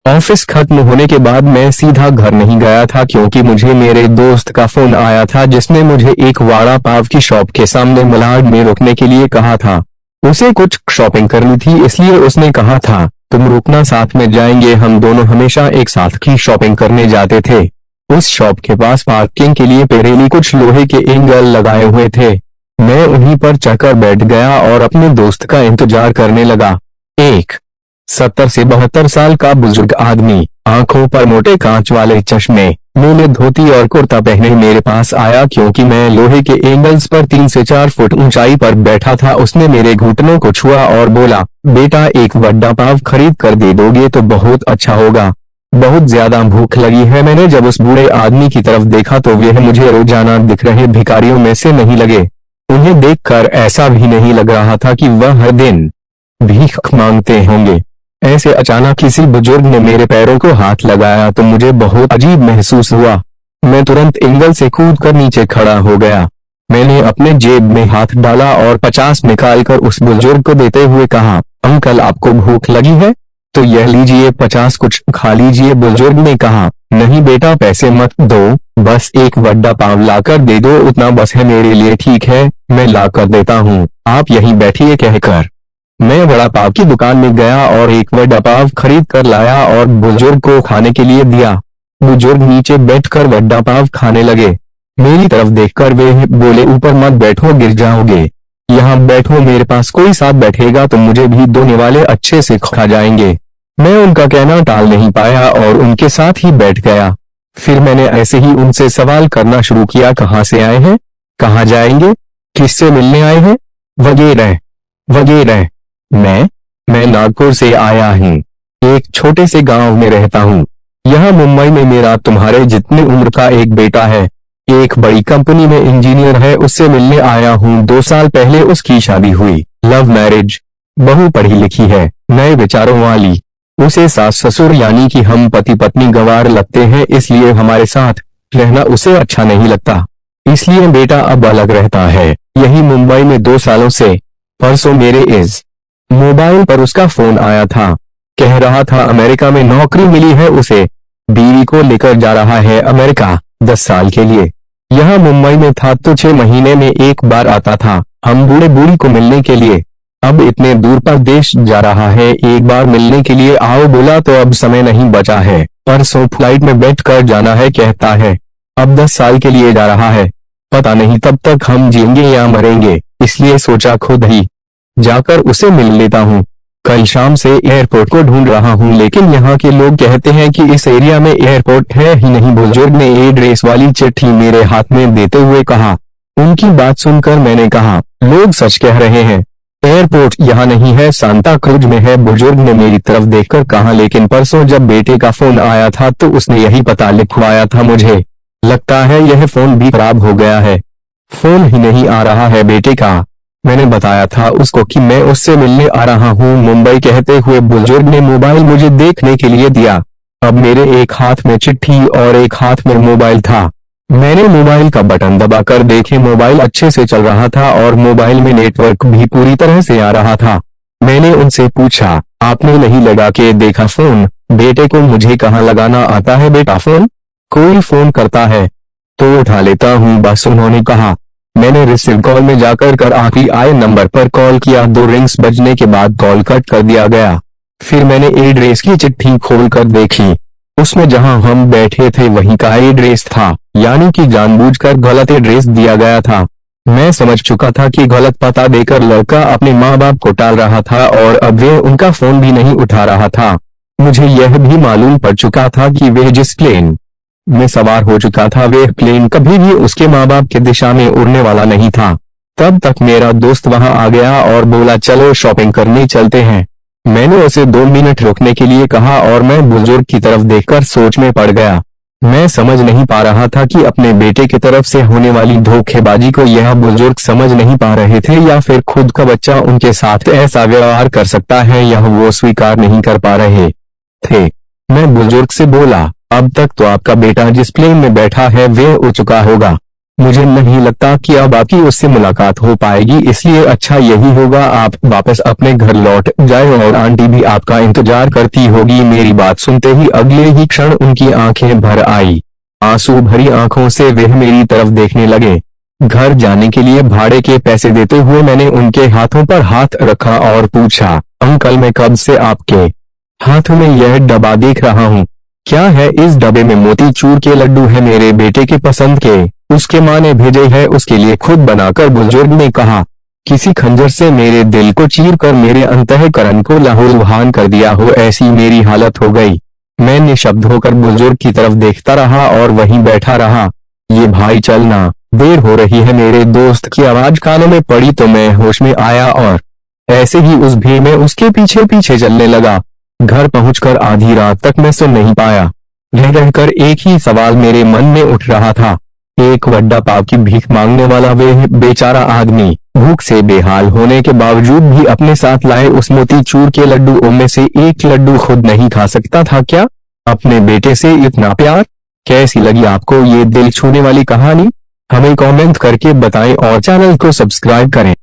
Office खत्म होने के बाद मैं सीधा घर नहीं गया था क्योंकि मुझे मेरे दोस्त का फोन आया था जिसने मुझे एक वड़ा पाव की शॉप के सामने मलाड में रुकने के लिए कहा था। उसे कुछ शॉपिंग करनी थी इसलिए उसने कहा था तुम रुकना, साथ में जाएंगे। हम दोनों हमेशा एक साथ की शॉपिंग करने जाते थे। उस शॉप के पास पार्किंग के लिए पेरेली कुछ लोहे के एंगल लगाए हुए थे। मैं उन्हीं पर चढ़कर बैठ गया और अपने दोस्त का इंतजार करने लगा। एक 70 से 72 साल का बुजुर्ग आदमी, आंखों पर मोटे कांच वाले चश्मे, नीले धोती और कुर्ता पहने मेरे पास आया क्योंकि मैं लोहे के एंगल्स पर 3 से 4 फुट ऊंचाई पर बैठा था। उसने मेरे घुटनों को छुआ और बोला, बेटा एक वड़ा पाव खरीद कर दे दोगे तो बहुत अच्छा होगा, बहुत ज्यादा भूख लगी है। मैंने जब उस बूढ़े आदमी की तरफ देखा तो वह मुझे रोजाना दिख रहे भिखारियों में से नहीं लगे। उन्हें देखकर ऐसा भी नहीं लग रहा था कि वह हर दिन भीख मांगते होंगे। ऐसे अचानक किसी बुजुर्ग ने मेरे पैरों को हाथ लगाया तो मुझे बहुत अजीब महसूस हुआ। मैं तुरंत एंगल से कूदकर नीचे खड़ा हो गया। मैंने अपने जेब में हाथ डाला और 50 निकालकर उस बुजुर्ग को देते हुए कहा, अंकल आपको भूख लगी है तो यह लीजिए, 50 कुछ खा लीजिए। बुजुर्ग ने कहा, नहीं बेटा पैसे मत दो, बस एक वड़ा पाव लाकर दे दो, उतना बस है मेरे लिए। ठीक है मैं लाकर देता हूँ, आप यहीं बैठिए कहकर मैं वड़ा पाव की दुकान में गया और एक वड़ा पाव खरीद कर लाया और बुजुर्ग को खाने के लिए दिया। बुजुर्ग नीचे बैठकर वड़ा पाव खाने लगे। मेरी तरफ देखकर वे बोले, ऊपर मत बैठो गिर जाओगे, यहाँ बैठो, मेरे पास कोई साथ बैठेगा तो मुझे भी दोने वाले अच्छे से खा जाएंगे। मैं उनका कहना टाल नहीं पाया और उनके साथ ही बैठ गया। फिर मैंने ऐसे ही उनसे सवाल करना शुरू किया, कहाँ से आए हैं, कहाँ जाएंगे, किससे मिलने आए हैं, वगैरह वगैरह। मैं नागपुर से आया हूँ, एक छोटे से गांव में रहता हूँ। यहाँ मुंबई में मेरा तुम्हारे जितने उम्र का एक बेटा है, एक बड़ी कंपनी में इंजीनियर है, उससे मिलने आया हूँ। 2 साल पहले उसकी शादी हुई, लव मैरिज, बहू पढ़ी लिखी है, नए विचारों वाली। उसे सास ससुर यानी कि हम पति पत्नी गंवार लगते हैं, इसलिए हमारे साथ रहना उसे अच्छा नहीं लगता, इसलिए बेटा अब अलग रहता है, यही मुंबई में 2 सालों से। परसों मेरे इस मोबाइल पर उसका फोन आया था, कह रहा था अमेरिका में नौकरी मिली है उसे, बीवी को लेकर जा रहा है अमेरिका 10 साल के लिए। यहाँ मुंबई में था तो 6 महीने में एक बार आता था हम बूढ़े बूढ़ी को मिलने के लिए। अब इतने दूर परदेश जा रहा है, एक बार मिलने के लिए आओ बोला तो अब समय नहीं बचा है, परसों फ्लाइट में बैठकर जाना है कहता है। अब 10 साल के लिए जा रहा है, पता नहीं तब तक हम जिएंगे या मरेंगे, इसलिए सोचा खुद ही जाकर उसे मिल लेता हूँ। कल शाम से एयरपोर्ट को ढूंढ रहा हूँ लेकिन यहाँ के लोग कहते हैं कि इस एरिया में एयरपोर्ट है ही नहीं। बुजुर्ग ने एड्रेस वाली चिट्ठी मेरे हाथ में देते हुए कहा। उनकी बात सुनकर मैंने कहा, लोग सच कह रहे हैं, एयरपोर्ट यहाँ नहीं है, सांता क्रूज में है। बुजुर्ग ने मेरी तरफ देखकर कहा, लेकिन परसों जब बेटे का फोन आया था तो उसने यही पता लिखवाया था, मुझे लगता है यह फोन भी खराब हो गया है, फोन ही नहीं आ रहा है बेटे का। मैंने बताया था उसको कि मैं उससे मिलने आ रहा हूँ मुंबई कहते हुए बुजुर्ग ने मोबाइल मुझे देखने के लिए दिया। अब मेरे एक हाथ में चिट्ठी और एक हाथ में मोबाइल था। मैंने मोबाइल का बटन दबाकर देखे, मोबाइल अच्छे से चल रहा था और मोबाइल में नेटवर्क भी पूरी तरह से आ रहा था। मैंने उनसे पूछा, आपने नहीं लगा के देखा फोन? बेटे को मुझे कहाँ लगाना आता है बेटा फोन, कोई फोन करता है तो उठा लेता हूँ बस, उन्होंने कहा। मैंने रिसीव कॉल में जाकर कर आखिरी आए नंबर पर कॉल किया। 2 रिंग्स बजने के बाद कॉल कट कर दिया गया। फिर मैंने एड्रेस की चिट्ठी खोलकर देखी, उसमें जहां हम बैठे थे वहीं का एड्रेस था, यानी कि जानबूझकर गलत एड्रेस दिया गया था। मैं समझ चुका था कि गलत पता देकर लड़का अपने माँ बाप को टाल रहा था और अब वे उनका फोन भी नहीं उठा रहा था। मुझे यह भी मालूम पड़ चुका था कि वह जिस प्लेन में सवार हो चुका था वह प्लेन कभी भी उसके माँ बाप की दिशा में उड़ने वाला नहीं था। तब तक मेरा दोस्त वहां आ गया और बोला, चलो शॉपिंग करने चलते हैं। मैंने उसे 2 मिनट रुकने के लिए कहा और मैं बुजुर्ग की तरफ देखकर सोच में पड़ गया। मैं समझ नहीं पा रहा था कि अपने बेटे की तरफ से होने वाली धोखेबाजी को यह बुजुर्ग समझ नहीं पा रहे थे या फिर खुद का बच्चा उनके साथ ऐसा व्यवहार कर सकता है यह वो स्वीकार नहीं कर पा रहे थे। मैं बुजुर्ग से बोला, अब तक तो आपका बेटा जिस प्लेन में बैठा है वह उड़ चुका होगा, मुझे नहीं लगता कि अब आपकी उससे मुलाकात हो पाएगी, इसलिए अच्छा यही होगा आप वापस अपने घर लौट जाए और आंटी भी आपका इंतजार करती होगी। मेरी बात सुनते ही अगले ही क्षण उनकी आंखें भर आई। आंसू भरी आंखों से वे मेरी तरफ देखने लगे। घर जाने के लिए भाड़े के पैसे देते हुए मैंने उनके हाथों पर हाथ रखा और पूछा, अंकल मैं कब से आपके हाथों में यह डब्बा देख रहा हूँ, क्या है इस डब्बे में? मोतीचूर के लड्डू है, मेरे बेटे के पसंद के, उसके माँ ने भेजे है उसके लिए खुद बनाकर, बुजुर्ग ने कहा। किसी खंजर से मेरे दिल को चीर कर मेरे अंतःकरण को लहूलुहान कर दिया हो, ऐसी मेरी हालत हो गई। मैं निशब्द होकर बुजुर्ग की तरफ देखता रहा और वहीं बैठा रहा। ये भाई चलना, देर हो रही है। मेरे दोस्त की आवाज कानों में पड़ी तो मैं होश में आया और ऐसे ही उस भीड़ में उसके पीछे पीछे चलने लगा। घर पहुंचकर आधी रात तक मैं सो नहीं पाया। रह रहकर एक ही सवाल मेरे मन में उठ रहा था, एक वड्डा पाव की भीख मांगने वाला वे बेचारा आदमी भूख से बेहाल होने के बावजूद भी अपने साथ लाए उस मोतीचूर के लड्डू में से एक लड्डू खुद नहीं खा सकता था क्या? अपने बेटे से इतना प्यार। कैसी लगी आपको ये दिल छूने वाली कहानी? हमें कमेंट करके बताएं और चैनल को सब्सक्राइब करें।